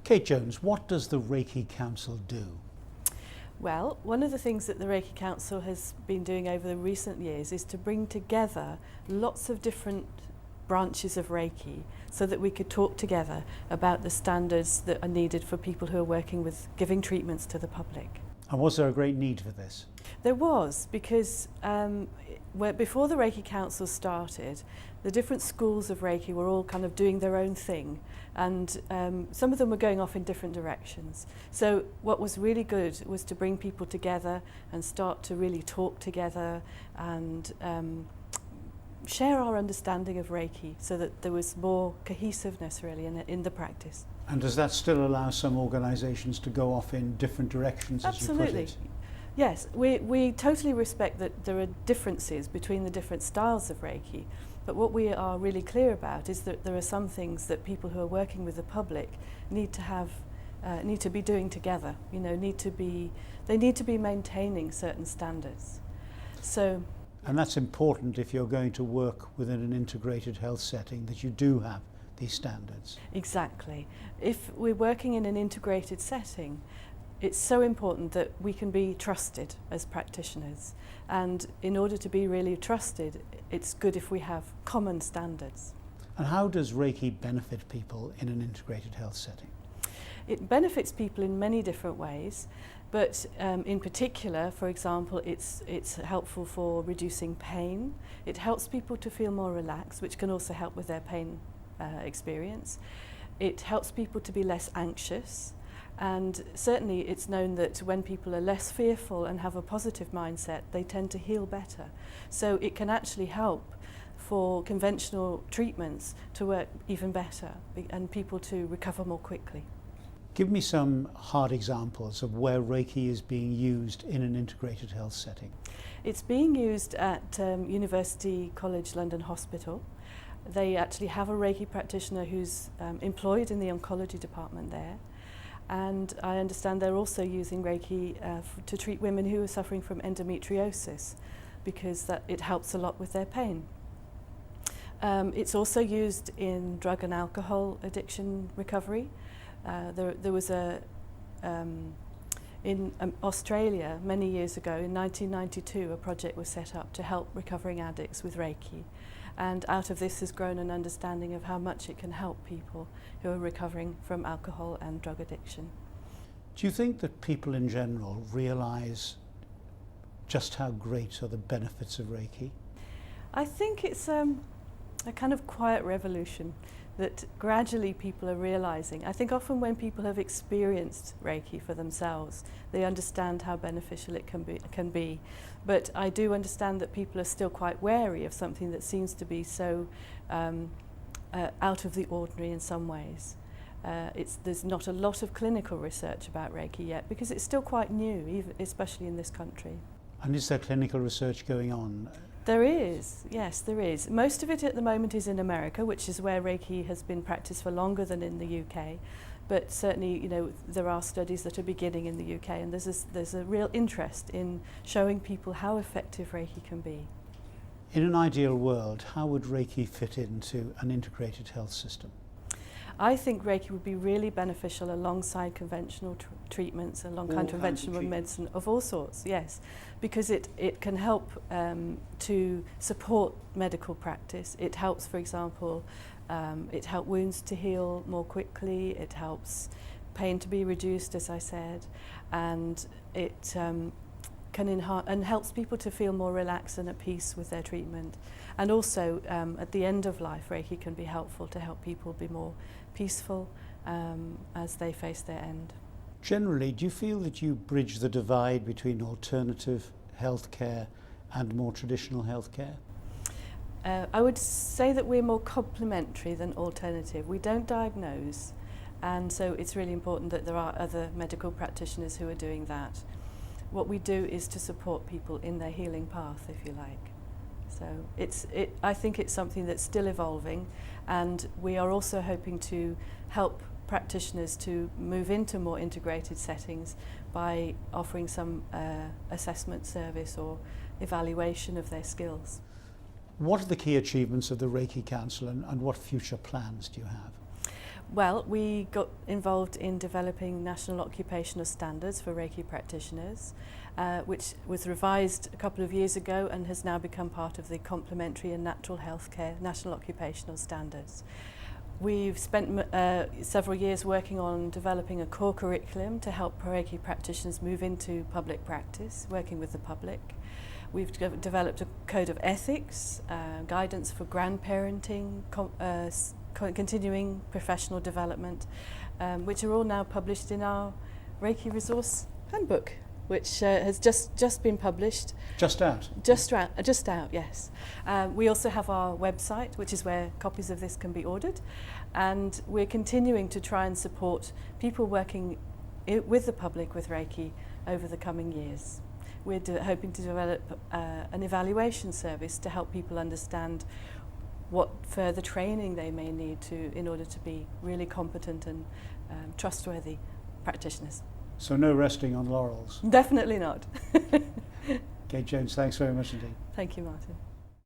Kate Jones, what does the Reiki Council do? Well, one of the things that the Reiki Council has been doing over the recent years is to bring together lots of different branches of Reiki so that we could talk together about the standards that are needed for people who are working with giving treatments to the public. And was there a great need for this? There was, because before the Reiki Council started, the different schools of Reiki were all kind of doing their own thing, and some of them were going off in different directions. So what was really good was to bring people together and start to really talk together and share our understanding of Reiki so that there was more cohesiveness really in the practice. And does that still allow some organisations to go off in different directions, as you put it? Absolutely. Yes, we totally respect that there are differences between the different styles of Reiki, but what we are really clear about is that there are some things that people who are working with the public need to be doing together. You know, they need to be maintaining certain standards. So. And that's important if you're going to work within an integrated health setting, that you do have these standards. Exactly. If we're working in an integrated setting, it's so important that we can be trusted as practitioners. And in order to be really trusted, it's good if we have common standards. And how does Reiki benefit people in an integrated health setting? It benefits people in many different ways, but in particular, for example, it's helpful for reducing pain. It helps people to feel more relaxed, which can also help with their pain experience. It helps people to be less anxious. And certainly it's known that when people are less fearful and have a positive mindset, they tend to heal better. So it can actually help for conventional treatments to work even better and people to recover more quickly. Give me some hard examples of where Reiki is being used in an integrated health setting. It's being used at University College London Hospital. They actually have a Reiki practitioner who's employed in the oncology department there. And I understand they're also using Reiki to treat women who are suffering from endometriosis, because it helps a lot with their pain. It's also used in drug and alcohol addiction recovery. There was in Australia many years ago, in 1992, a project was set up to help recovering addicts with Reiki. And out of this has grown an understanding of how much it can help people who are recovering from alcohol and drug addiction. Do you think that people in general realise just how great are the benefits of Reiki? I think it's a kind of quiet revolution that gradually people are realising. I think often when people have experienced Reiki for themselves, they understand how beneficial it can be. But I do understand that people are still quite wary of something that seems to be so out of the ordinary in some ways. There's not a lot of clinical research about Reiki yet because it's still quite new, especially in this country. And is there clinical research going on? There is, yes, there is. Most of it at the moment is in America, which is where Reiki has been practiced for longer than in the UK. But certainly, you know, there are studies that are beginning in the UK, and there's a real interest in showing people how effective Reiki can be. In an ideal world, how would Reiki fit into an integrated health system? I think Reiki would be really beneficial alongside conventional treatments, alongside conventional medicine of all sorts, yes, because it can help to support medical practice. It helps, for example, it helps wounds to heal more quickly, it helps pain to be reduced, as I said, and it can enhance and helps people to feel more relaxed and at peace with their treatment. And also at the end of life, Reiki can be helpful to help people be more peaceful as they face their end. Generally, do you feel that you bridge the divide between alternative healthcare and more traditional healthcare? I would say that we're more complementary than alternative. We don't diagnose, and so it's really important that there are other medical practitioners who are doing that. What we do is to support people in their healing path, if you like. So I think it's something that's still evolving, and we are also hoping to help practitioners to move into more integrated settings by offering some assessment service or evaluation of their skills. What are the key achievements of the Reiki Council, and what future plans do you have? Well, we got involved in developing national occupational standards for Reiki practitioners, which was revised a couple of years ago and has now become part of the complementary and natural healthcare national occupational standards. We've spent several years working on developing a core curriculum to help Reiki practitioners move into public practice, working with the public. We've developed a code of ethics, guidance for grandparenting, continuing professional development, which are all now published in our Reiki Resource Handbook, which has just been published. Just out? Just out, yes. We also have our website, which is where copies of this can be ordered, and we're continuing to try and support people working with the public with Reiki over the coming years. We're hoping to develop an evaluation service to help people understand what further training they may need in order to be really competent and trustworthy practitioners. So no resting on laurels? Definitely not. Kate Jones, thanks very much indeed. Thank you, Martyn.